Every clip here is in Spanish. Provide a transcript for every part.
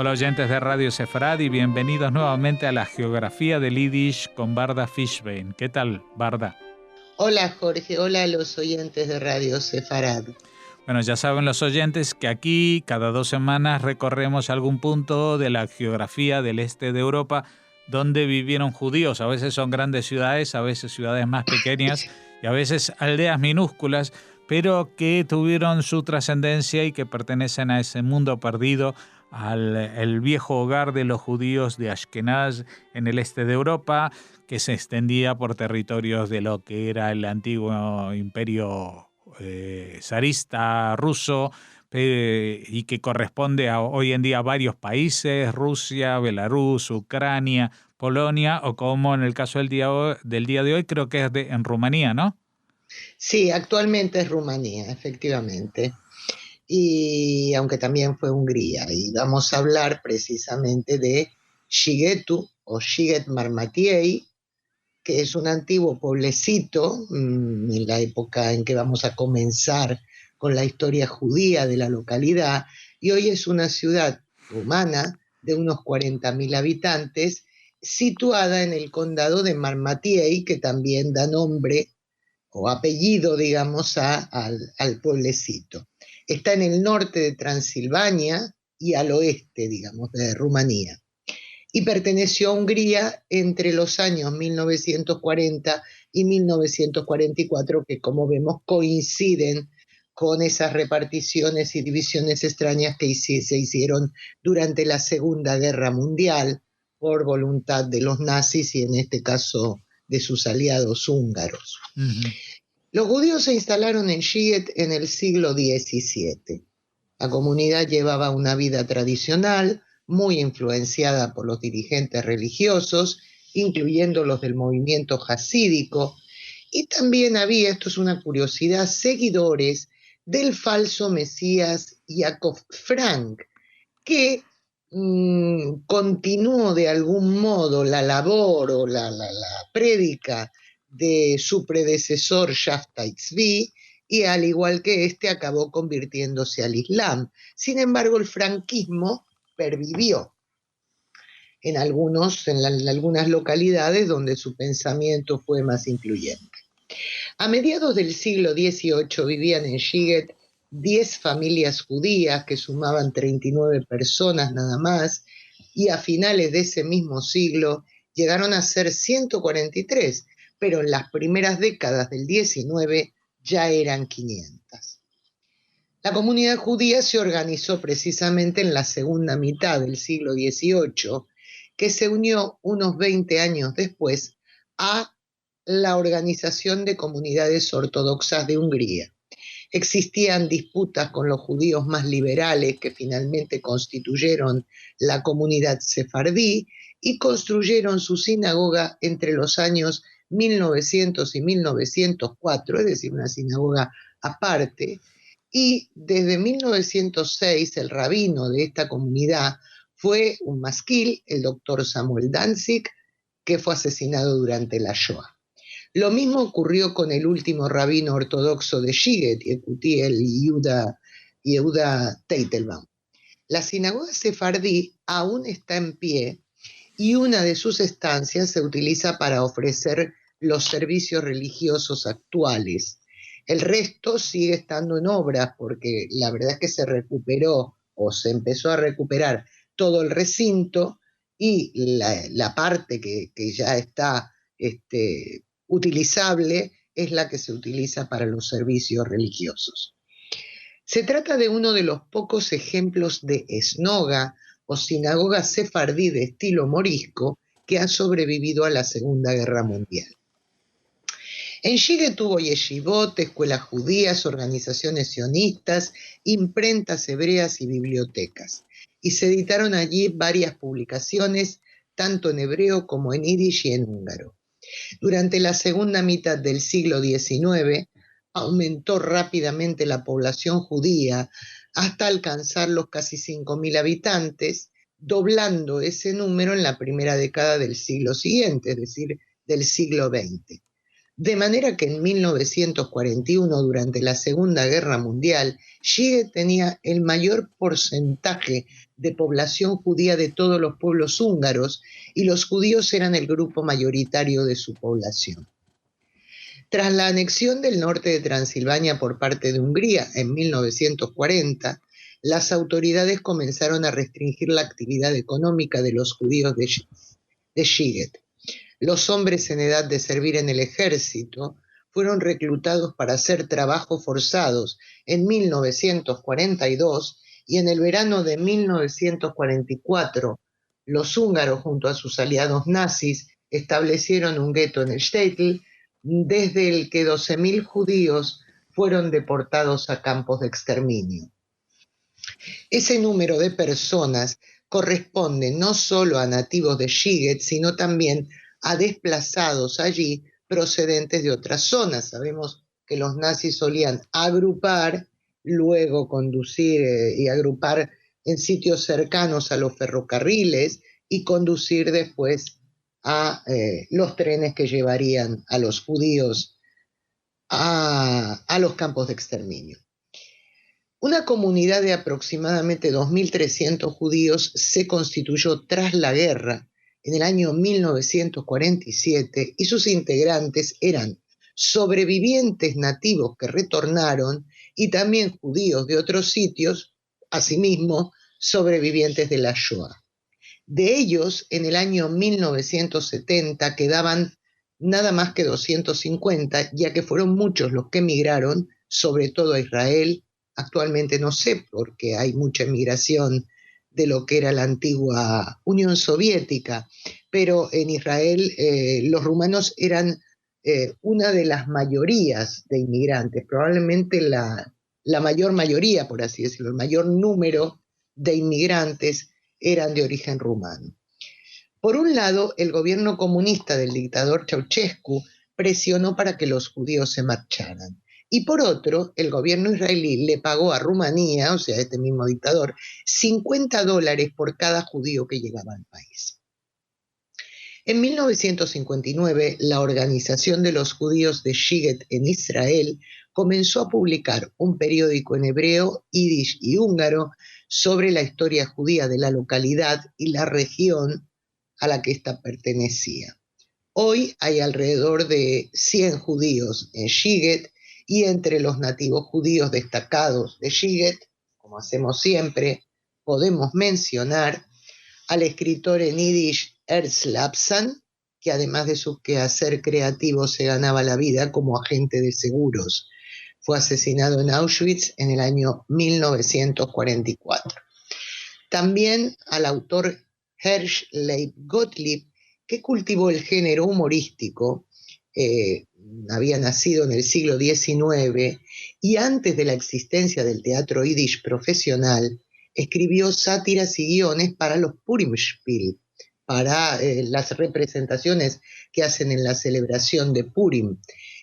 Hola oyentes de Radio Sefarad y bienvenidos nuevamente a la geografía del Yiddish con Barda Fishbein. ¿Qué tal, Barda? Hola Jorge, hola a los oyentes de Radio Sefarad. Bueno, ya saben los oyentes que aquí cada 2 semanas recorremos algún punto de la geografía del este de Europa donde vivieron judíos. A veces son grandes ciudades, a veces ciudades más pequeñas y a veces aldeas minúsculas, pero que tuvieron su trascendencia y que pertenecen a ese mundo perdido, al viejo hogar de los judíos de Ashkenaz en el este de Europa, que se extendía por territorios de lo que era el antiguo imperio zarista ruso, y que corresponde a hoy en día a varios países: Rusia, Belarus, Ucrania, Polonia, o como en el caso del día de hoy, creo que es en Rumanía, ¿no? Sí, actualmente es Rumanía, efectivamente. Y aunque también fue Hungría. Y vamos a hablar precisamente de Shigetu o Shiget Marmatiei, que es un antiguo pueblecito en la época en que vamos a comenzar con la historia judía de la localidad, y hoy es una ciudad rumana de unos 40.000 habitantes, situada en el condado de Marmatiei, que también da nombre o apellido, digamos, al pueblecito. Está en el norte de Transilvania y al oeste, digamos, de Rumanía. Y perteneció a Hungría entre los años 1940 y 1944, que como vemos coinciden con esas reparticiones y divisiones extrañas que se hicieron durante la Segunda Guerra Mundial por voluntad de los nazis y en este caso de sus aliados húngaros. Uh-huh. Los judíos se instalaron en Shiget en el siglo XVII. La comunidad llevaba una vida tradicional, muy influenciada por los dirigentes religiosos, incluyendo los del movimiento hasídico, y también había, esto es una curiosidad, seguidores del falso mesías Jacob Frank, que continuó de algún modo la labor o la prédica de su predecesor Shabtai Tzvi, y al igual que este acabó convirtiéndose al Islam. Sin embargo, el franquismo pervivió en algunas localidades donde su pensamiento fue más influyente. A mediados del siglo XVIII vivían en Shiget 10 familias judías que sumaban 39 personas nada más, y a finales de ese mismo siglo llegaron a ser 143, pero en las primeras décadas del XIX ya eran 500. La comunidad judía se organizó precisamente en la segunda mitad del siglo XVIII, que se unió unos 20 años después a la Organización de Comunidades Ortodoxas de Hungría. Existían disputas con los judíos más liberales, que finalmente constituyeron la comunidad sefardí y construyeron su sinagoga entre los años 1900 y 1904, es decir, una sinagoga aparte, y desde 1906 el rabino de esta comunidad fue un maskil, el doctor Samuel Danzig, que fue asesinado durante la Shoah. Lo mismo ocurrió con el último rabino ortodoxo de Shiget, Yekutiel Yehuda Teitelbaum. La sinagoga sefardí aún está en pie y una de sus estancias se utiliza para ofrecer los servicios religiosos actuales. El resto sigue estando en obras porque la verdad es que se recuperó o se empezó a recuperar todo el recinto, y la parte que ya está utilizable es la que se utiliza para los servicios religiosos. Se trata de uno de los pocos ejemplos de esnoga o sinagoga sefardí de estilo morisco que ha sobrevivido a la Segunda Guerra Mundial. En Shiget tuvo yeshivot, escuelas judías, organizaciones sionistas, imprentas hebreas y bibliotecas. Y se editaron allí varias publicaciones, tanto en hebreo como en yiddish y en húngaro. Durante la segunda mitad del siglo XIX, aumentó rápidamente la población judía hasta alcanzar los casi 5.000 habitantes, doblando ese número en la primera década del siglo siguiente, es decir, del siglo XX. De manera que en 1941, durante la Segunda Guerra Mundial, Siget tenía el mayor porcentaje de población judía de todos los pueblos húngaros y los judíos eran el grupo mayoritario de su población. Tras la anexión del norte de Transilvania por parte de Hungría en 1940, las autoridades comenzaron a restringir la actividad económica de los judíos de Siget. Los hombres en edad de servir en el ejército fueron reclutados para hacer trabajos forzados en 1942 y en el verano de 1944 los húngaros junto a sus aliados nazis establecieron un gueto en el Shtetl desde el que 12.000 judíos fueron deportados a campos de exterminio. Ese número de personas corresponde no solo a nativos de Siget, sino también a desplazados allí procedentes de otras zonas. Sabemos que los nazis solían agrupar, luego conducir y agrupar en sitios cercanos a los ferrocarriles y conducir después a los trenes que llevarían a los judíos a los campos de exterminio. Una comunidad de aproximadamente 2.300 judíos se constituyó tras la guerra en el año 1947 y sus integrantes eran sobrevivientes nativos que retornaron y también judíos de otros sitios, asimismo sobrevivientes de la Shoah. De ellos, en el año 1970 quedaban nada más que 250, ya que fueron muchos los que emigraron, sobre todo a Israel. Actualmente no sé, porque hay mucha emigración de lo que era la antigua Unión Soviética, pero en Israel los rumanos eran una de las mayorías de inmigrantes, probablemente la mayor mayoría, por así decirlo, el mayor número de inmigrantes eran de origen rumano. Por un lado, el gobierno comunista del dictador Ceausescu presionó para que los judíos se marcharan. Y por otro, el gobierno israelí le pagó a Rumanía, o sea, este mismo dictador, $50 por cada judío que llegaba al país. En 1959, la Organización de los Judíos de Siget en Israel comenzó a publicar un periódico en hebreo, yiddish y húngaro sobre la historia judía de la localidad y la región a la que ésta pertenecía. Hoy hay alrededor de 100 judíos en Siget, y entre los nativos judíos destacados de Siget, como hacemos siempre, podemos mencionar al escritor en yiddish Ernst Lapsan, que además de su quehacer creativo se ganaba la vida como agente de seguros. Fue asesinado en Auschwitz en el año 1944. También al autor Hersch Leib Gottlieb, que cultivó el género humorístico, había nacido en el siglo XIX y antes de la existencia del teatro yiddish profesional, escribió sátiras y guiones para los Purimspiel, para las representaciones que hacen en la celebración de Purim,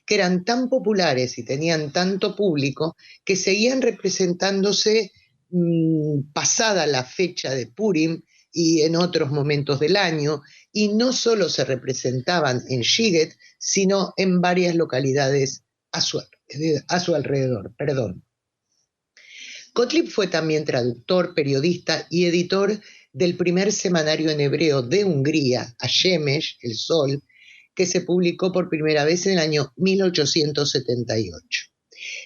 que eran tan populares y tenían tanto público que seguían representándose pasada la fecha de Purim y en otros momentos del año, y no solo se representaban en Siget, sino en varias localidades a su alrededor. Gottlieb fue también traductor, periodista y editor del primer semanario en hebreo de Hungría, Ashemesh, El Sol, que se publicó por primera vez en el año 1878.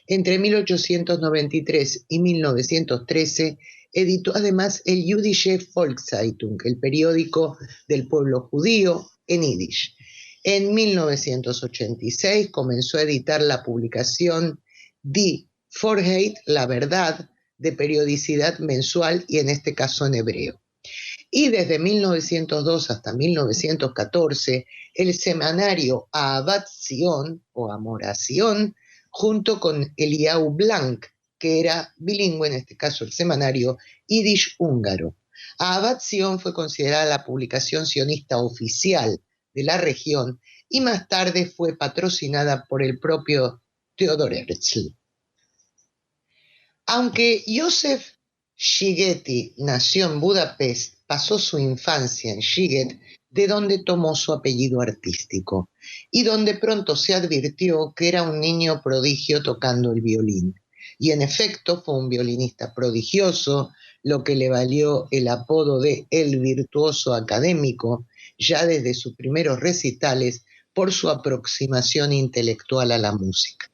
Entre 1893 y 1913 editó además el Jüdische Volkszeitung, el periódico del pueblo judío en yiddish. En 1986 comenzó a editar la publicación Die Wahrheit, la verdad, de periodicidad mensual y en este caso en hebreo. Y desde 1902 hasta 1914, el semanario Ahavat Zion, o Amor a Sion, junto con Eliyahu Blank, que era bilingüe, en este caso el semanario yiddish-húngaro. Ahavat Zion fue considerada la publicación sionista oficial de la región y más tarde fue patrocinada por el propio Theodor Herzl. Aunque József Szigeti nació en Budapest, pasó su infancia en Siget, de donde tomó su apellido artístico. y donde pronto se advirtió que era un niño prodigio tocando el violín. Y en efecto fue un violinista prodigioso, lo que le valió el apodo de El Virtuoso Académico, ya desde sus primeros recitales, por su aproximación intelectual a la música.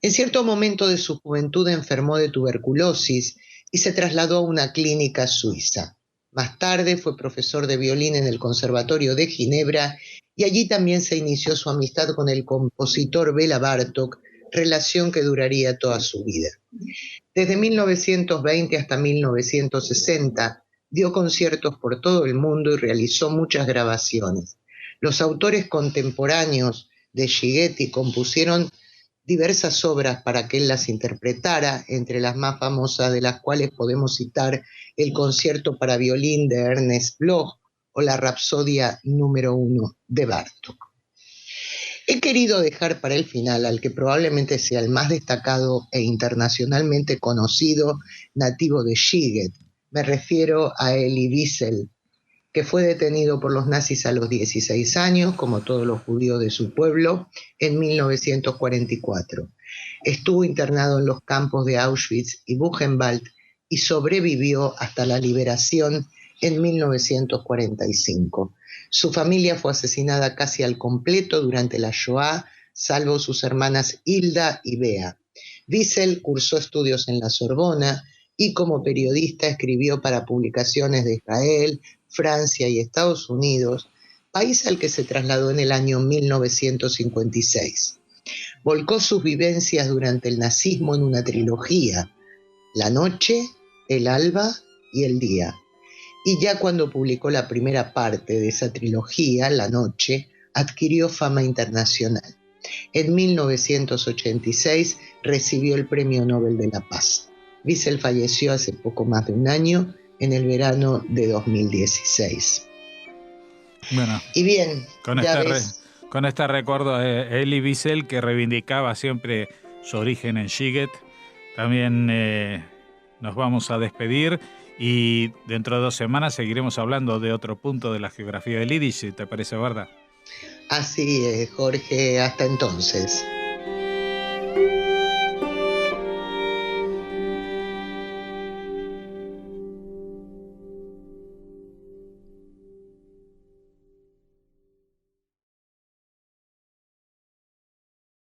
En cierto momento de su juventud enfermó de tuberculosis y se trasladó a una clínica suiza. Más tarde fue profesor de violín en el Conservatorio de Ginebra y allí también se inició su amistad con el compositor Béla Bartók, relación que duraría toda su vida. Desde 1920 hasta 1960 dio conciertos por todo el mundo y realizó muchas grabaciones. Los autores contemporáneos de Ligeti compusieron diversas obras para que él las interpretara, entre las más famosas de las cuales podemos citar el concierto para violín de Ernest Bloch o la Rapsodia número 1 de Bartók. He querido dejar para el final al que probablemente sea el más destacado e internacionalmente conocido nativo de Sziget. Me refiero a Elie Wiesel, que fue detenido por los nazis a los 16 años, como todos los judíos de su pueblo, en 1944. Estuvo internado en los campos de Auschwitz y Buchenwald y sobrevivió hasta la liberación en 1945. Su familia fue asesinada casi al completo durante la Shoah, salvo sus hermanas Hilda y Bea. Wiesel cursó estudios en la Sorbona y como periodista escribió para publicaciones de Israel, Francia y Estados Unidos, país al que se trasladó en el año 1956. Volcó sus vivencias durante el nazismo en una trilogía, La noche, el alba y el día. Y ya cuando publicó la primera parte de esa trilogía, La noche, adquirió fama internacional. En 1986 recibió el Premio Nobel de la Paz. Wiesel falleció hace poco más de un año, en el verano de 2016. Bueno, y bien, con este recuerdo de Elie Wiesel, que reivindicaba siempre su origen en Sziget, también nos vamos a despedir y dentro de 2 semanas seguiremos hablando de otro punto de la geografía del Yiddish, si te parece, ¿verdad? Así es, Jorge, hasta entonces.